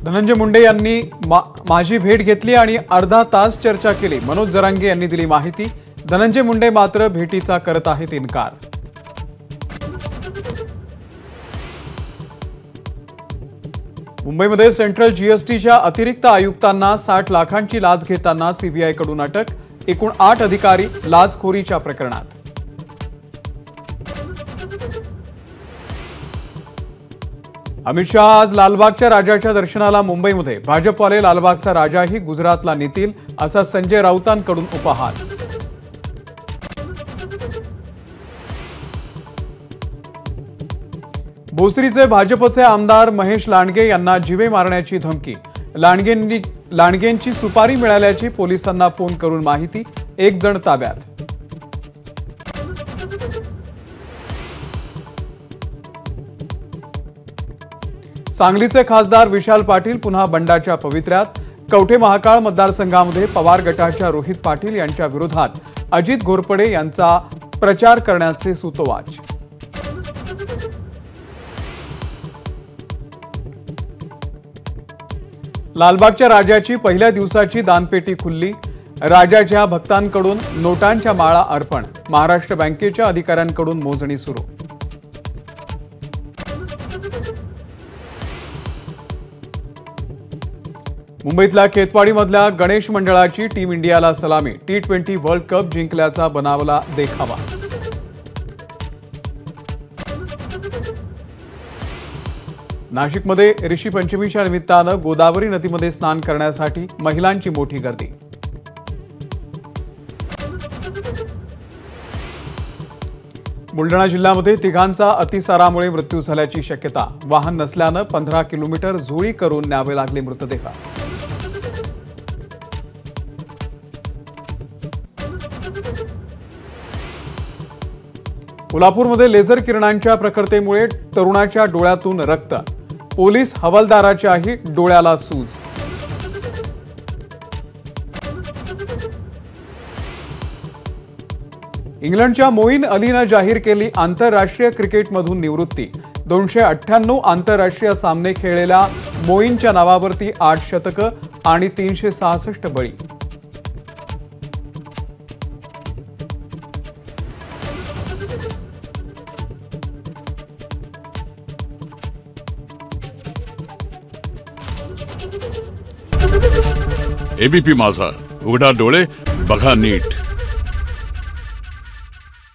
धनंजय मुंडे यांनी माझी भेट घेतली आणि अर्धा तास चर्चा केली। मनोज जरांगे यांनी दिली माहिती। धनंजय मुंडे मात्र भेटीचा करत आहेत इन्कार। मुंबईमध्ये सेंट्रल जीएसटीच्या अतिरिक्त आयुक्तांना 60 लाखांची लाच घेताना सीबीआयकडून अटक। एकूण 8 अधिकारी लाचखोरीच्या प्रकरणात। अमित शहा आज लालबागच्या राजाच्या दर्शनाला मुंबईमध्ये। भाजपवाले लालबागचा राजाही गुजरातला नेतील असा संजय राऊतांकडून उपहास। भोसरीचे भाजपचे आमदार महेश लांडगे यांना जीवे मारण्याची धमकी। लांडगेंची सुपारी मिळाल्याची पोलिसांना फोन करून माहिती। एक जण ताब्यात। सांगलीचे खासदार विशाल पाटील पुन्हा बंडाच्या पवित्र्यात। कवठे महाकाळ मतदारसंघामध्ये पवार गटाच्या रोहित पाटील यांच्या विरोधात अजित घोरपडे यांचा प्रचार करण्याचे सूतोवाच। लालबागच्या राजाची पहिल्या दिवसाची दानपेटी खुलली। राजाच्या भक्तांकडून नोटांच्या माळा अर्पण। महाराष्ट्र बँकेच्या अधिकाऱ्यांकडून मोजणी सुरू। मुंबईतल्या केतवाडीमधल्या गणेश मंडळाची टीम इंडियाला सलामी। T20 वर्ल्ड कप जिंकल्याचा बनावला देखावा। नाशिकमध्ये ऋषी पंचमीच्या निमित्तानं गोदावरी नदीमध्ये स्नान करण्यासाठी महिलांची मोठी गर्दी। बुलढाणा जिल्ह्यामध्ये तिघांचा अतिसारामुळे मृत्यू झाल्याची शक्यता। वाहन नसल्यानं 15 किलोमीटर झोळी करून न्यावे लागले मृतदेह। कोल्हापूरमध्ये लेझर किरणांच्या प्रखरतेमुळे तरुणाच्या डोळ्यातून रक्त। पोलीस हवालदाराच्याही डोळ्याला सूज। इंग्लंडच्या मोईन अलीनं जाहीर केली आंतरराष्ट्रीय क्रिकेटमधून निवृत्ती। 298 आंतरराष्ट्रीय सामने खेळलेल्या मोईनच्या नावावरती 8 शतकं आणि 366 बळी। एबीपी माझा, उघडा डोळे बघा नीट।